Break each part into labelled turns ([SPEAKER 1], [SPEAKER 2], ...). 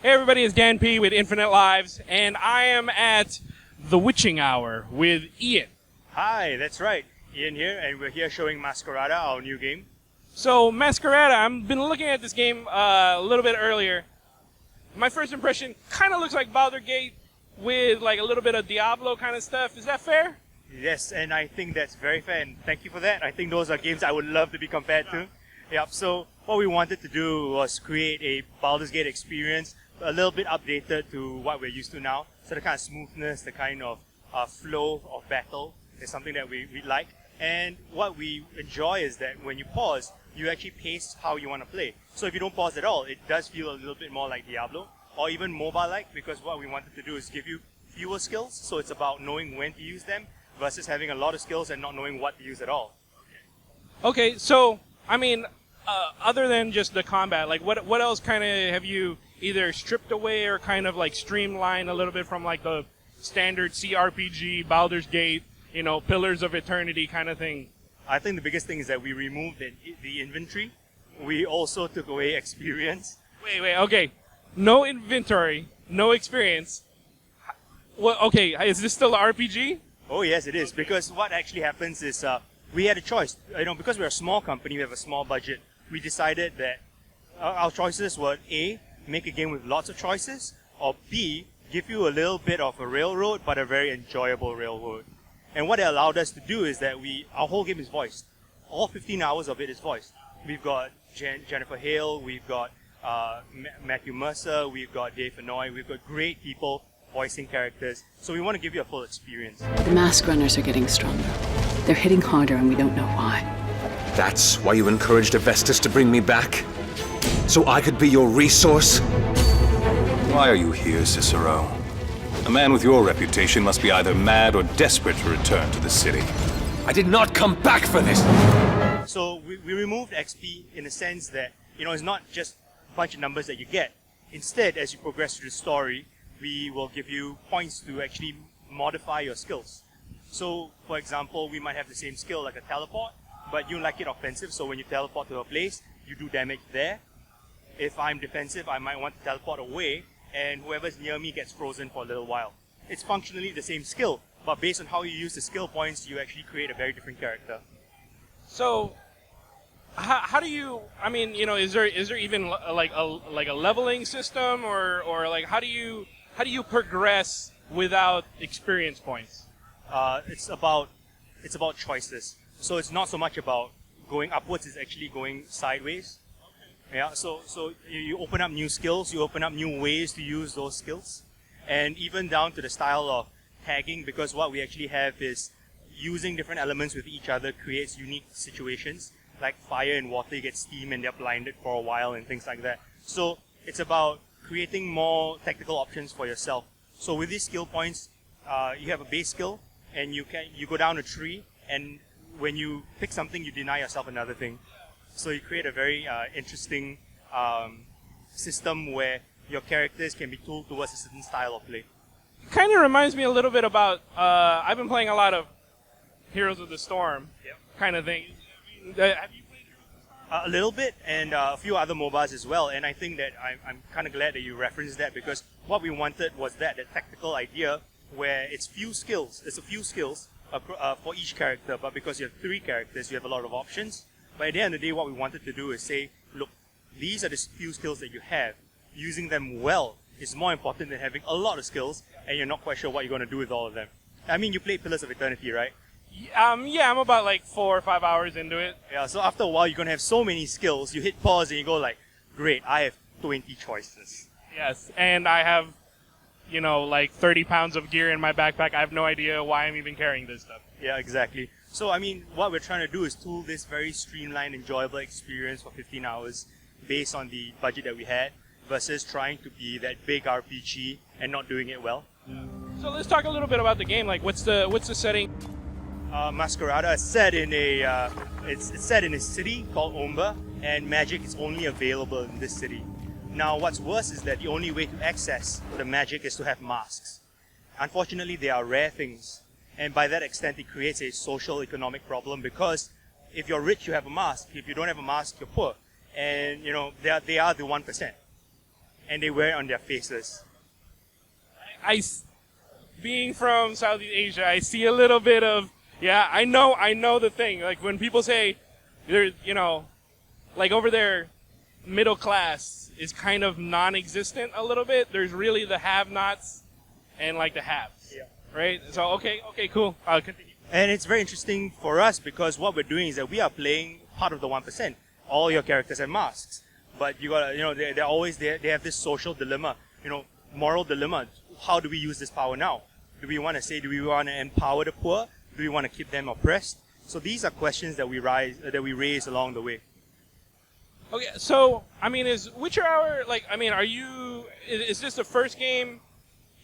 [SPEAKER 1] Hey everybody, it's Dan P with Infinite Lives, and I am at the Witching Hour with Ian.
[SPEAKER 2] Hi, that's right. Ian here, and we're here showing Masquerada, our new game.
[SPEAKER 1] So, Masquerada, I've been looking at this game a little bit earlier. My first impression kind of looks like Baldur's Gate with like a little bit of Diablo kind of stuff. Is that fair?
[SPEAKER 2] Yes, and I think that's very fair, and thank you for that. I think those are games I would love to be compared to. Yep, so what we wanted to do was create a Baldur's Gate experience, a little bit updated to what we're used to now. So the kind of smoothness, the kind of flow of battle is something that we like. And what we enjoy is that when you pause, you actually pace how you want to play. So if you don't pause at all, it does feel a little bit more like Diablo, or even mobile-like, because what we wanted to do is give you fewer skills, so it's about knowing when to use them, versus having a lot of skills and not knowing what to use at all.
[SPEAKER 1] Okay, so, I mean, other than just the combat, like what else kind of have you either stripped away or kind of like streamlined a little bit from like the standard CRPG, Baldur's Gate, you know, Pillars of Eternity kind of thing?
[SPEAKER 2] I think the biggest thing is that we removed the inventory. We also took away experience.
[SPEAKER 1] Wait, okay. No inventory, no experience. Well, okay, is this still an RPG?
[SPEAKER 2] Oh yes, it is, because what actually happens is we had a choice. You know, because we're a small company, we have a small budget. We decided that our choices were A, make a game with lots of choices, or B, give you a little bit of a railroad, but a very enjoyable railroad. And what it allowed us to do is that our whole game is voiced. All 15 hours of it is voiced. We've got Jennifer Hale, we've got Matthew Mercer, we've got Dave Fennoy, we've got great people voicing characters. So we want to give you a full experience.
[SPEAKER 3] The mask runners are getting stronger. They're hitting harder and we don't know why.
[SPEAKER 4] That's why you encouraged Avestus to bring me back? So I could be your resource?
[SPEAKER 5] Why are you here, Cicero? A man with your reputation must be either mad or desperate to return to the city.
[SPEAKER 4] I did not come back for this!
[SPEAKER 2] So we removed XP in the sense that, you know, it's not just a bunch of numbers that you get. Instead, as you progress through the story, we will give you points to actually modify your skills. So, for example, we might have the same skill like a teleport, but you like it offensive, so when you teleport to a place, you do damage there. If I'm defensive, I might want to teleport away, and whoever's near me gets frozen for a little while. It's functionally the same skill, but based on how you use the skill points, you actually create a very different character.
[SPEAKER 1] So, how do you? I mean, you know, is there even like a leveling system, or like how do you progress without experience points?
[SPEAKER 2] It's about choices. So it's not so much about going upwards; it's actually going sideways. Yeah, so you open up new skills, you open up new ways to use those skills, and even down to the style of tagging, because what we actually have is using different elements with each other creates unique situations, like fire and water, you get steam and they're blinded for a while and things like that. So it's about creating more tactical options for yourself. So with these skill points, you have a base skill, and you go down a tree, and when you pick something, you deny yourself another thing. So you create a very interesting system where your characters can be tooled towards a certain style of play.
[SPEAKER 1] Kind of reminds me a little bit about, I've been playing a lot of Heroes of the Storm kind of thing. Have you played Heroes of the Storm?
[SPEAKER 2] A little bit, and a few other MOBAs as well. And I think that I'm kind of glad that you referenced that, because what we wanted was that tactical idea where it's few skills. There's a few skills for each character, but because you have 3 characters, you have a lot of options. But at the end of the day, what we wanted to do is say, look, these are the few skills that you have. Using them well is more important than having a lot of skills and you're not quite sure what you're going to do with all of them. I mean, you played Pillars of Eternity, right?
[SPEAKER 1] Yeah, I'm about like 4 or 5 hours into it.
[SPEAKER 2] Yeah, so after a while, you're going to have so many skills, you hit pause and you go like, great, I have 20 choices.
[SPEAKER 1] Yes, and I have, you know, like 30 pounds of gear in my backpack. I have no idea why I'm even carrying this stuff.
[SPEAKER 2] Yeah, exactly. So, I mean, what we're trying to do is tool this very streamlined, enjoyable experience for 15 hours based on the budget that we had, versus trying to be that big RPG and not doing it well.
[SPEAKER 1] So let's talk a little bit about the game. Like, what's the setting?
[SPEAKER 2] Masquerada is set in it's set in a city called Omba, and magic is only available in this city. Now, what's worse is that the only way to access the magic is to have masks. Unfortunately, they are rare things. And by that extent, it creates a social economic problem, because if you're rich, you have a mask. If you don't have a mask, you're poor. And, you know, they are the 1%. and they wear it on their faces.
[SPEAKER 1] Being from Southeast Asia, I see a little bit of, yeah, I know the thing. Like when people say, they're, like over there, middle class is kind of non-existent a little bit. There's really the have-nots and like the haves, right? So okay, cool. Continue.
[SPEAKER 2] And it's very interesting for us because what we're doing is that we are playing part of the 1%. All your characters have masks, but you gotta, they're always there. They have this social dilemma, moral dilemma. How do we use this power now? Do we want to want to empower the poor? Do we want to keep them oppressed? So these are questions that we raise along the way.
[SPEAKER 1] Okay, so I mean, is Witcher Hour is this the first game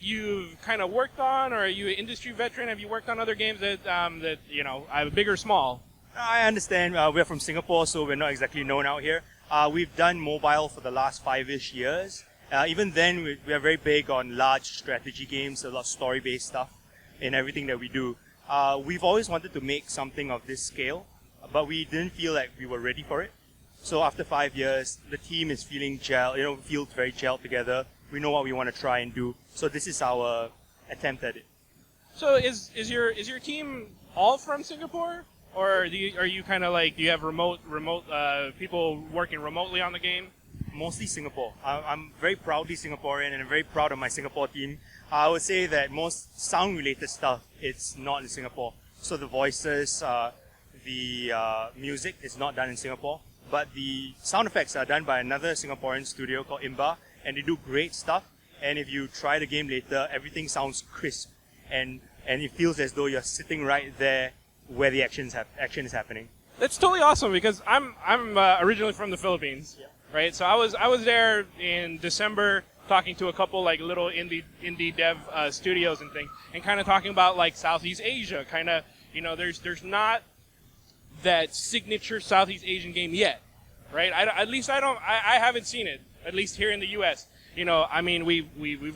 [SPEAKER 1] you've kind of worked on, or are you an industry veteran? Have you worked on other games that big or small?
[SPEAKER 2] I understand we're from Singapore, so we're not exactly known out here. We've done mobile for the last 5-ish years. Even then, we are very big on large strategy games, a lot of story-based stuff in everything that we do. We've always wanted to make something of this scale, but we didn't feel like we were ready for it. So after 5 years, the team is feels very gelled together. We know what we want to try and do. So this is our attempt at it.
[SPEAKER 1] So is your team all from Singapore, or are you kind of like, do you have remote people working remotely on the game?
[SPEAKER 2] Mostly Singapore. I'm very proudly Singaporean, and I'm very proud of my Singapore team. I would say that most sound-related stuff, it's not in Singapore. So the voices, the music is not done in Singapore, but the sound effects are done by another Singaporean studio called Imba, and they do great stuff. And if you try the game later, everything sounds crisp, and it feels as though you're sitting right there where the action is happening.
[SPEAKER 1] That's totally awesome, because I'm originally from the Philippines. Yeah. Right, so I was there in December talking to a couple like little indie dev studios and things, and kind of talking about like Southeast Asia. Kind of, there's not that signature Southeast Asian game yet, right? I haven't seen it, at least here in the U.S. We've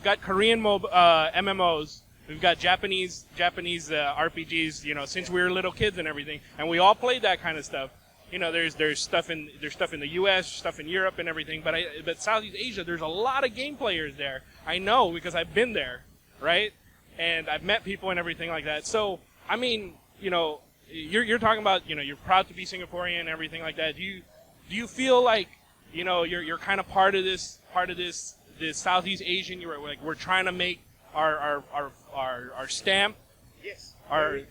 [SPEAKER 1] got Korean MMOs, we've got Japanese RPGs, since we were little kids and everything, and we all played that kind of stuff. There's stuff in the U.S., stuff in Europe, and everything. But Southeast Asia, there's a lot of game players there. I know because I've been there, right? And I've met people and everything like that. So I mean, you're talking about, you're proud to be Singaporean and everything like that. Do you feel like, you're kind of part of this Southeast Asian? We're trying to make our stamp.
[SPEAKER 2] Yes.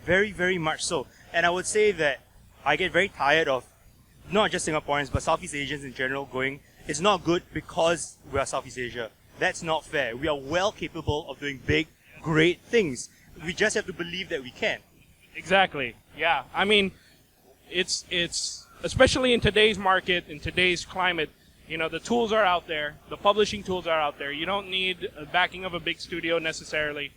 [SPEAKER 2] Very, very much so. And I would say that I get very tired of not just Singaporeans, but Southeast Asians in general going, it's not good because we are Southeast Asia. That's not fair. We are well capable of doing big, great things. We just have to believe that we can.
[SPEAKER 1] Exactly. Yeah. I mean, it's especially in today's market, in today's climate, the tools are out there. The publishing tools are out there. You don't need a backing of a big studio necessarily.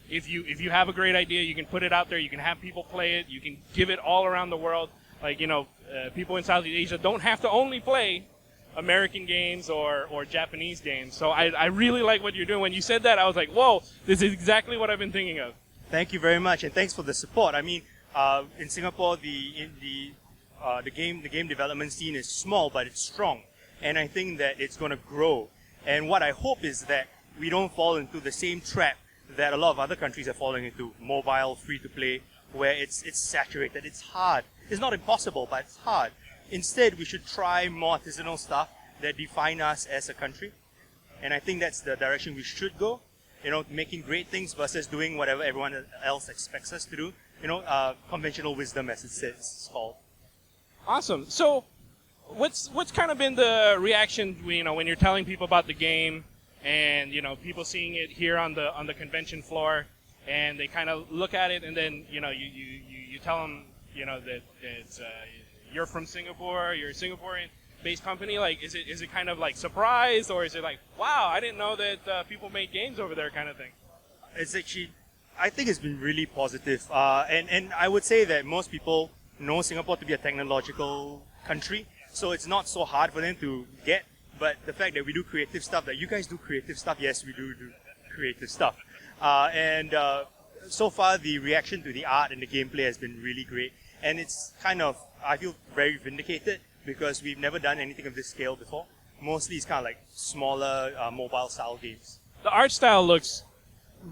[SPEAKER 1] If you have a great idea, you can put it out there. You can have people play it. You can give it all around the world. Like, people in Southeast Asia don't have to only play American games or Japanese games. So I really like what you're doing. When you said that, I was like, whoa, this is exactly what I've been thinking of.
[SPEAKER 2] Thank you very much, and thanks for the support. I mean, in Singapore, the game development scene is small, but it's strong, and I think that it's going to grow. And what I hope is that we don't fall into the same trap that a lot of other countries are falling into, mobile, free-to-play, where it's saturated, it's hard. It's not impossible, but it's hard. Instead, we should try more artisanal stuff that define us as a country. And I think that's the direction we should go. Making great things versus doing whatever everyone else expects us to do. Conventional wisdom, as it's called.
[SPEAKER 1] Awesome. So, what's kind of been the reaction, when you're telling people about the game, and people seeing it here on the convention floor, and they kind of look at it, and then you tell them that it's you're from Singapore, you're a Singaporean-based company. Like, is it kind of like surprise, or is it like, wow, I didn't know that people made games over there, kind of thing?
[SPEAKER 2] It's actually, I think it's been really positive, and I would say that most people know Singapore to be a technological country, so it's not so hard for them to get. But the fact that we do creative stuff, that you guys do creative stuff, yes, we do creative stuff. And so far, the reaction to the art and the gameplay has been really great. And it's kind of, I feel very vindicated because we've never done anything of this scale before. mostly it's kind of like smaller mobile style games.
[SPEAKER 1] The art style looks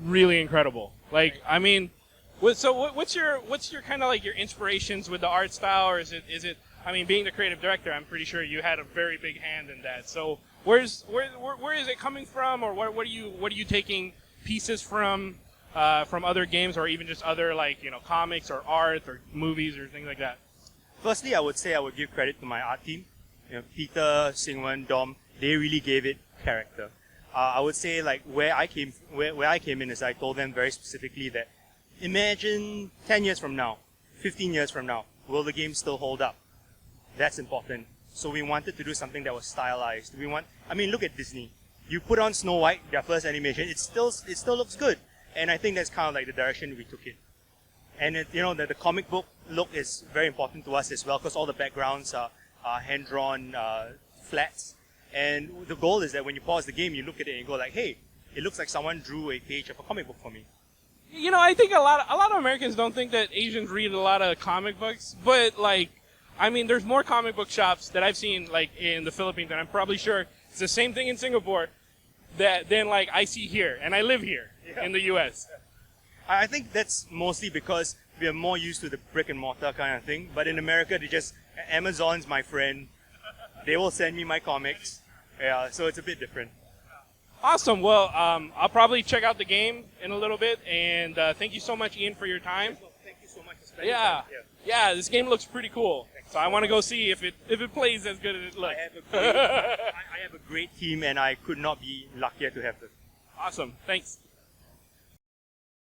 [SPEAKER 1] really incredible. Like, I mean, what's your kind of like your inspirations with the art style, or is it? I mean, being the creative director, I'm pretty sure you had a very big hand in that. So where is it coming from, or what are you taking pieces from other games, or even just other, like, you know, comics or art or movies or things like that?
[SPEAKER 2] Firstly, I would say I would give credit to my art team. You know, Peter, Singwen, Dom, they really gave it character. I would say, like, where I came in is I told them very specifically that imagine 10 years from now, 15 years from now, will the game still hold up? That's important. So we wanted to do something that was stylized. I mean, look at Disney. You put on Snow White, their first animation, it still looks good. And I think that's kind of like the direction we took it. And the comic book look is very important to us as well, because all the backgrounds are hand-drawn flats. And the goal is that when you pause the game, you look at it and go like, hey, it looks like someone drew a page of a comic book for me.
[SPEAKER 1] You know, I think a lot of Americans don't think that Asians read a lot of comic books, but, like, I mean, there's more comic book shops that I've seen, like, in the Philippines, and I'm probably sure it's the same thing in Singapore than like I see here, and I live here in the U.S.
[SPEAKER 2] I think that's mostly because we are more used to the brick and mortar kind of thing. But in America, Amazon's my friend. They will send me my comics. Yeah, so it's a bit different.
[SPEAKER 1] Awesome. Well, I'll probably check out the game in a little bit, and thank you so much, Ian, for your time.
[SPEAKER 2] Well, thank you so much for spending
[SPEAKER 1] Yeah,
[SPEAKER 2] time here.
[SPEAKER 1] yeah, this game looks pretty cool. So I want to go see if it plays as good as it looks.
[SPEAKER 2] I have a great team, and I could not be luckier to have them.
[SPEAKER 1] Awesome. Thanks.